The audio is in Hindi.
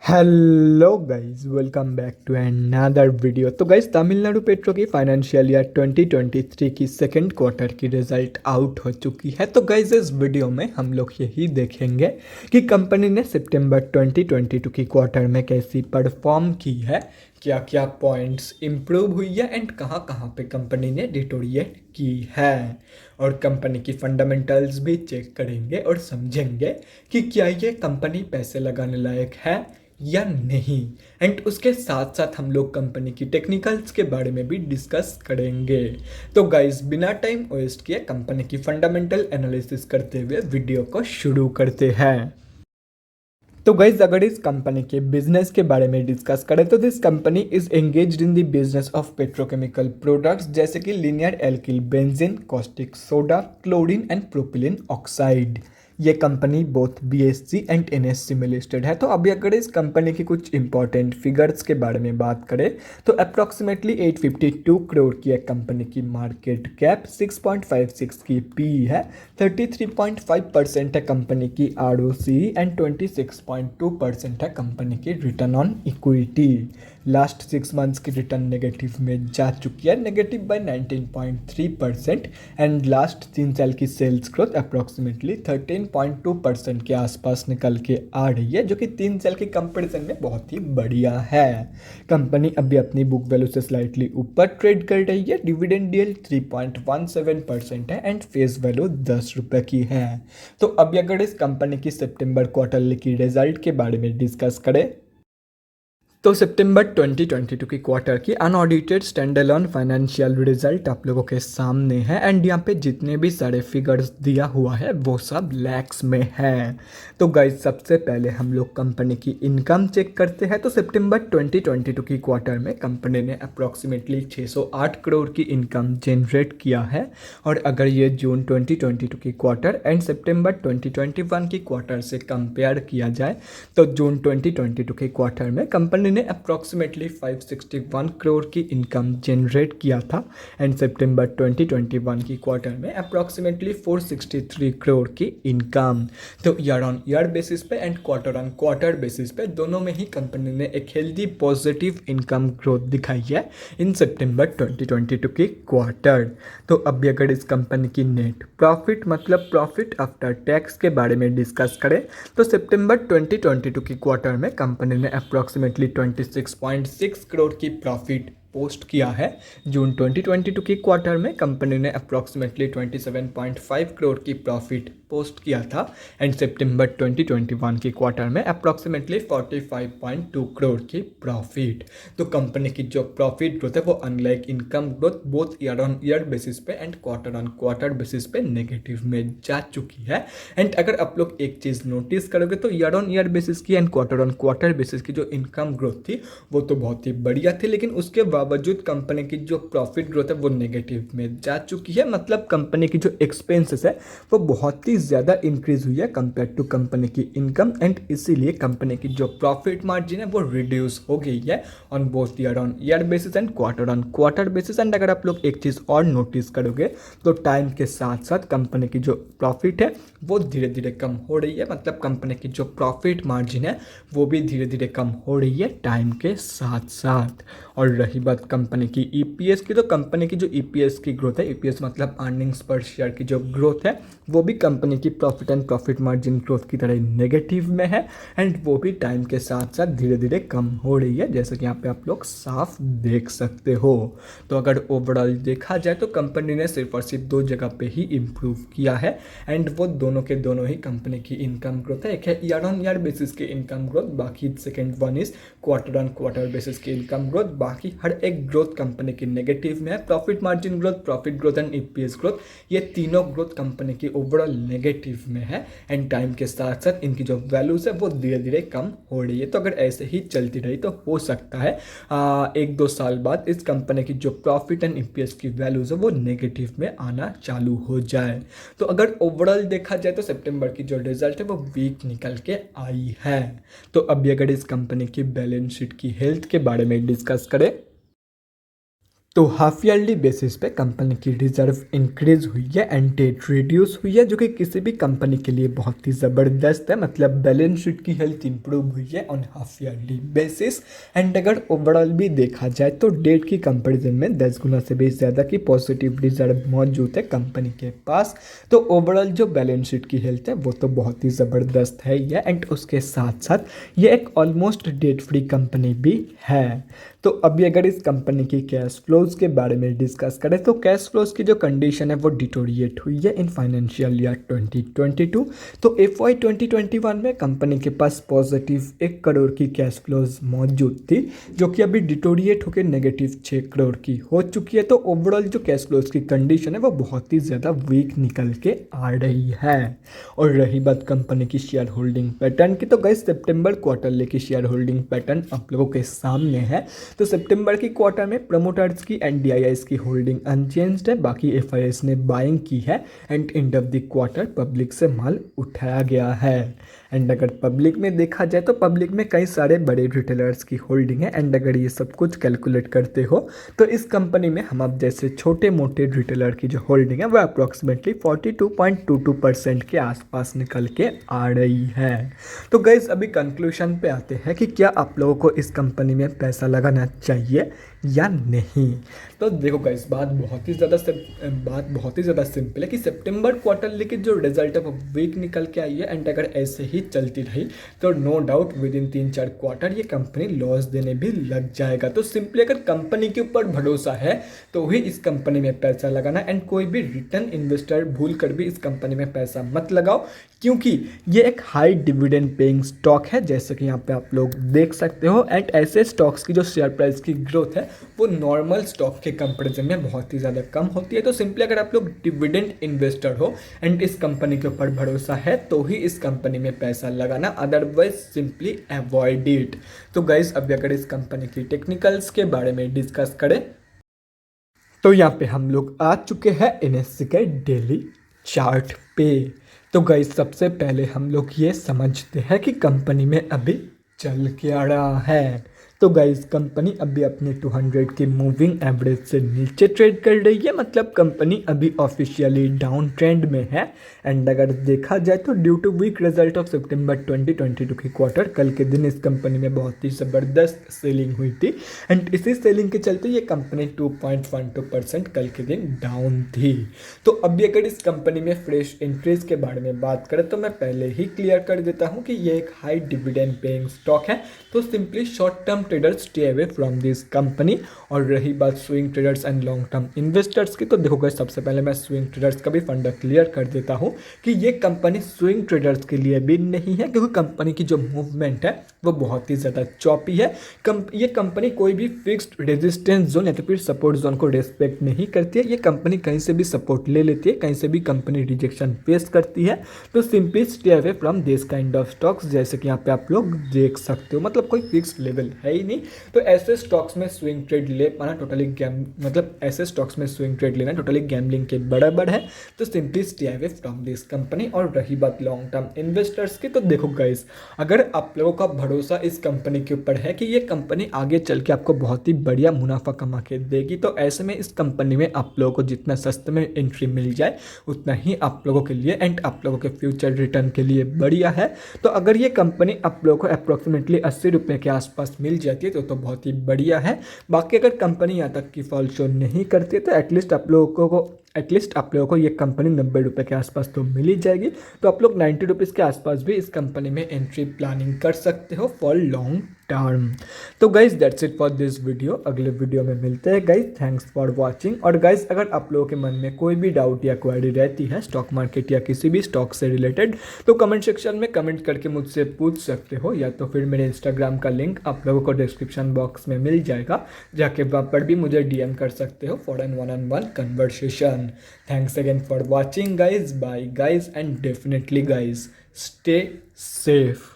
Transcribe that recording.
Hello guys, welcome back to another video. तो गाइस, तमिलनाडु पेट्रो की फाइनेंशियल ईयर 2023 की सेकंड क्वार्टर की रिजल्ट आउट हो चुकी है। तो गाइस, इस वीडियो में हम लोग यही देखेंगे कि कंपनी ने सितंबर 2022 की क्वार्टर में कैसी परफॉर्म की है, क्या क्या पॉइंट्स इम्प्रूव हुई है एंड कहाँ कहाँ पे कंपनी ने डिटोरिएट की है। और कंपनी की फंडामेंटल्स भी चेक करेंगे और समझेंगे कि क्या ये कंपनी पैसे लगाने लायक है या नहीं। एंड उसके साथ साथ हम लोग कंपनी की टेक्निकल्स के बारे में भी डिस्कस करेंगे। तो गाइस, बिना टाइम वेस्ट किए कंपनी की फंडामेंटल एनालिसिस करते हुए वीडियो को शुरू करते हैं। तो गाइज, अगर इस कंपनी के बिजनेस के बारे में डिस्कस करें तो this company is engaged in the business of petrochemical products जैसे कि linear alkyl benzene, caustic soda, chlorine and propylene oxide. ये company both BSC and NSC में लिस्टेड है। तो अभी अगर इस कंपनी की कुछ इंपॉर्टेंट फिगर्स के बारे में बात करें तो अप्रॉक्सीमेटली 852 करोड़ की है कंपनी की मार्केट कैप, 6.56 की पी है, 33.5% है कंपनी की आरओसी एंड 26.2% है कंपनी की return on equity. Last 6 months की रिटर्न नेगेटिव में जा चुकी है, नेगेटिव बाय 19.3%। एंड लास्ट 3 साल की सेल्स ग्रोथ अप्रॉक्सीमेटली 13.2% के आसपास निकल के आ रही है, जो कि 3 साल के कंपेरिजन में बहुत ही बढ़िया है। कंपनी अभी अपनी बुक वैल्यू से स्लाइटली ऊपर ट्रेड कर रही है, डिविडेंड यील्ड 3.17% है एंड फेस वैल्यू 10 रुपये की है। तो अभी अगर इस कंपनी की सितंबर क्वार्टरली की रिजल्ट के बारे में डिस्कस करें तो सितंबर 2022 की क्वार्टर की अनऑडिटेड स्टैंडअलोन फाइनेंशियल रिजल्ट आप लोगों के सामने है। एंड यहाँ पे जितने भी सारे फिगर्स दिया हुआ है वो सब लैक्स में है। तो गाइज, सबसे पहले हम लोग कंपनी की इनकम चेक करते हैं। तो सितंबर 2022 की क्वार्टर में कंपनी ने अप्रॉक्सीमेटली 608 करोड़ की इनकम जनरेट किया है। और अगर ये जून 2022 की क्वार्टर एंड सितंबर 2021 की क्वार्टर से कंपेयर किया जाए तो जून 2022 के क्वार्टर में कंपनी ने अप्रॉक्सीमेटली 561 करोड़ की इनकम जनरेट किया था। एंड सितंबर 2021 की क्वार्टर में अप्रॉक्सीमेटली 463 करोड़ की इनकम। तो ईयर ऑन ईयर बेसिस पे and quarter on quarter basis पे दोनों में ही कंपनी ने एक हेल्दी पॉजिटिव इनकम ग्रोथ दिखाई है इन सितंबर 2022 की क्वार्टर। तो अभी अगर इस कंपनी की नेट प्रॉफिट मतलब प्रॉफिट आफ्टर टैक्स के बारे में डिस्कस करें तो सितंबर 2022 की क्वार्टर में कंपनी ने अप्रॉक्सीमेटली 26.6 करोड़ की प्रॉफिट पोस्ट किया है। जून 2022 की क्वार्टर में कंपनी ने अप्रॉक्सीमेटली 27.5 करोड़ की प्रॉफिट पोस्ट किया था। एंड सितंबर 2021 की क्वार्टर में अप्रॉक्सीमेटली 45.2 करोड़ की प्रॉफिट। तो कंपनी की जो प्रॉफिट ग्रोथ है वो unlike income growth both year on year basis पे and quarter on quarter basis पे नेगेटिव में जा चुकी है। एंड अगर आप लोग एक चीज़ नोटिस करोगे तो ईयर ऑन ईयर बेसिस की and quarter on quarter basis की जो इनकम ग्रोथ थी वो तो बहुत ही बढ़िया थी, लेकिन उसके बावजूद कंपनी की जो प्रॉफिट ग्रोथ है वो नेगेटिव में जा चुकी है। मतलब कंपनी की जो एक्सपेंसेस है वो बहुत ही ज़्यादा इंक्रीज हुई है कंपेयर टू कंपनी की इनकम। एंड इसीलिए कंपनी की जो प्रॉफिट मार्जिन है वो रिड्यूस हो गई है on both year on year basis and quarter on quarter basis. And अगर आप लोग एक चीज़ और नोटिस करोगे तो टाइम के साथ साथ कंपनी की जो प्रॉफिट है वो धीरे धीरे कम हो रही है। मतलब कंपनी की जो प्रॉफिट मार्जिन है वो भी धीरे धीरे कम हो रही है टाइम के साथ साथ। और रही बात कंपनी की ईपीएस की, तो कंपनी की जो ईपीएस की ग्रोथ है, ईपीएस मतलब अर्निंग्स पर शेयर की जो ग्रोथ है वो भी कंपनी की profit and profit margin growth की तरह नेगेटिव में है। एंड वो भी टाइम के साथ साथ धीरे धीरे कम हो रही है, जैसे कि यहाँ पे आप लोग साफ देख सकते हो। तो अगर ओवरऑल देखा जाए तो कंपनी ने सिर्फ और सिर्फ 2 जगह पे ही इम्प्रूव किया है। एंड वो दोनों के दोनों ही कंपनी की इनकम ग्रोथ है। एक है ईयर ऑन ईयर बेसिस की इनकम ग्रोथ, बाकी second one is quarter on quarter basis की इनकम ग्रोथ। बाकी हर एक ग्रोथ कंपनी की नेगेटिव में है। Profit margin growth, profit growth and EPS growth, ये तीनों ग्रोथ कंपनी की ओवरऑल नेगेटिव में है। एंड टाइम के साथ साथ इनकी जो वैल्यूज है वो धीरे धीरे कम हो रही है। तो अगर ऐसे ही चलती रही तो हो सकता है 1-2 साल बाद इस कंपनी की जो प्रॉफिट एंड ईपीएस की वैल्यूज है वो नेगेटिव में आना चालू हो जाए। तो अगर ओवरऑल देखा जाए तो सितंबर की जो रिजल्ट है वो वीक निकल के आई है। तो अभी अगर इस कंपनी की बैलेंस शीट की हेल्थ के बारे में डिस्कस करें तो हाफ ईयरली बेसिस पे कंपनी की रिजर्व इंक्रीज हुई है एंड डेट रिड्यूस हुई है, जो कि किसी भी कंपनी के लिए बहुत ही ज़बरदस्त है। मतलब बैलेंस शीट की हेल्थ इंप्रूव हुई है on half yearly basis. And अगर ओवरऑल भी देखा जाए तो डेट की कंपैरिजन में 10 गुना से भी ज़्यादा की पॉजिटिव रिजर्व मौजूद है कंपनी के पास। तो ओवरऑल जो बैलेंस शीट की हेल्थ है वो तो बहुत ही ज़बरदस्त है ही है। एंड उसके साथ साथ ये एक ऑलमोस्ट डेट फ्री कंपनी भी है। तो अभी अगर इस कंपनी की कैश फ्लोज के बारे में डिस्कस करें तो कैश फ्लोज की जो कंडीशन है वो डिटोरिएट हुई है इन फाइनेंशियल ईयर 2022। तो FY 2021 में कंपनी के पास पॉजिटिव 1 करोड़ की कैश फ्लोज मौजूद थी, जो कि अभी डिटोरिएट होकर नेगेटिव 6 करोड़ की हो चुकी है। तो ओवरऑल जो कैश फ्लोज की कंडीशन है वो बहुत ही ज़्यादा वीक निकल के आ रही है। और रही बात कंपनी की शेयर होल्डिंग पैटर्न की, तो गाइस सितंबर क्वार्टरली की शेयर होल्डिंग पैटर्न आप लोगों के सामने है। तो सितंबर की क्वार्टर में प्रमोटर्स की एंड DIIs की होल्डिंग अनचेंज्ड है, बाकी FIS ने बाइंग की है। And end of the quarter public से माल उठाया गया है। एंड अगर पब्लिक में देखा जाए तो पब्लिक में कई सारे बड़े रिटेलर्स की होल्डिंग है। एंड अगर ये सब कुछ कैलकुलेट करते हो तो इस कंपनी में हम अब जैसे छोटे मोटे रिटेलर की जो होल्डिंग है वो अप्रॉक्सीमेटली 42.22% के आसपास निकल के आ रही है। तो गाइज अभी कंक्लूशन पे आते हैं कि क्या आप लोगों को इस कंपनी में पैसा लगाना चाहिए या नहीं। तो देखो गाइस बात बहुत ही ज़्यादा सिंपल है कि सितंबर क्वार्टर की जो रिजल्ट है वो वीक निकल के आई है। एंड अगर ऐसे ही चलती रही तो no doubt within 3-4 quarter ये कंपनी लॉस देने भी लग जाएगा। तो सिंपली अगर कंपनी के ऊपर भरोसा है तो ही इस कंपनी में पैसा लगाना। एंड कोई भी रिटर्न इन्वेस्टर भूल कर भी इस कंपनी में पैसा मत लगाओ, क्योंकि ये एक हाई डिविडेंड पेइंग स्टॉक है जैसे कि यहाँ पे आप लोग देख सकते हो। एंड ऐसे स्टॉक्स की जो शेयर प्राइस की ग्रोथ है वो नॉर्मल स्टॉक के कंपैरिजन में बहुत ही ज़्यादा कम होती है। तो सिंपली अगर आप लोग डिविडेंड इन्वेस्टर हो एंड इस कंपनी के ऊपर भरोसा है तो ही इस कंपनी में पैसा लगाना, अदरवाइज सिंपली अवॉइड इट। तो गाइस अभी अगर इस कंपनी की टेक्निकल्स के बारे में डिस्कस करें तो यहाँ पे हम लोग आ चुके हैं NSE के डेली चार्ट पे। तो गाइस सबसे पहले हम लोग ये समझते हैं कि कंपनी में अभी चल क्या रहा है। तो गाइस कंपनी अभी अपने 200 की मूविंग एवरेज से नीचे ट्रेड कर रही है, मतलब कंपनी अभी ऑफिशियली डाउन ट्रेंड में है। एंड अगर देखा जाए तो due to weak result of सितंबर 2022 की क्वार्टर, कल के दिन इस कंपनी में बहुत ही ज़बरदस्त सेलिंग हुई थी। एंड इसी सेलिंग के चलते ये कंपनी 2.12% कल के दिन डाउन थी। तो अभी अगर इस कंपनी में फ्रेश इंक्रीज के बारे में बात करें तो मैं पहले ही क्लियर कर देता हूँ कि ये एक हाई डिविडेंड पेइंग स्टॉक है। तो simply short term traders stay away from this company. और रही बात swing traders and long term investors की, तो देखो गाइस सबसे पहले मैं स्विंग ट्रेडर्स का भी फंडा क्लियर कर देता हूँ कि ये कंपनी स्विंग ट्रेडर्स के लिए भी नहीं है, क्योंकि कंपनी की जो मूवमेंट है वो बहुत ही ज़्यादा चॉपी है। ये कंपनी कोई भी फिक्स्ड रेजिस्टेंस जोन या तो फिर सपोर्ट जोन को रेस्पेक्ट नहीं करती है। ये कंपनी कहीं से भी सपोर्ट ले लेती है, कहीं से भी कंपनी रिजेक्शन फेस करती है। तो simply stay away from this kind of stocks, जैसे कि यहाँ पे आप लोग देख सकते हो, मतलब कोई फिक्स्ड लेवल है ही नहीं। तो ऐसे स्टॉक्स में स्विंग ट्रेड ले पाना टोटली ऐसे स्टॉक्स में स्विंग ट्रेड लेना टोटली गैम्बलिंग के बराबर है। तो simply stay away from this company. और रही बात लॉन्ग टर्म इन्वेस्टर्स की, तो देखो गाइस अगर आप लोगों का भरोसा इस कंपनी के ऊपर है कि ये कंपनी आगे चल के आपको बहुत ही बढ़िया मुनाफा कमा के देगी, तो ऐसे में इस कंपनी में आप लोगों को जितना सस्ते में एंट्री मिल जाए उतना ही आप लोगों के लिए एंड आप लोगों के फ्यूचर रिटर्न के लिए बढ़िया है। तो अगर ये कंपनी आप लोगों को अप्रॉक्सीमेटली 80 रुपये के आसपास मिल जाती है तो बहुत ही बढ़िया है। बाकी अगर कंपनी यहाँ तक की फॉल शो नहीं करती है तो एटलीस्ट आप लोगों को ये कंपनी 90 रुपये के आसपास तो मिल ही जाएगी। तो आप लोग 90 रुपीज़ के आसपास भी इस कंपनी में एंट्री प्लानिंग कर सकते हो फॉर लॉन्ग टर्म। तो guys that's it for this video. अगले वीडियो में मिलते हैं गाइज। Thanks for watching. और गाइज अगर आप लोगों के मन में कोई भी डाउट या क्वेरी रहती है स्टॉक मार्केट या किसी भी स्टॉक से रिलेटेड तो कमेंट सेक्शन में कमेंट करके मुझसे पूछ सकते हो, या तो फिर मेरे इंस्टाग्राम का लिंक आप लोगों को डिस्क्रिप्शन बॉक्स में मिल जाएगा, जाके वहाँ पर भी मुझे DM कर सकते हो for an 1-on-1 conversation. Thanks again for watching guys. Bye guys, and definitely guys stay safe.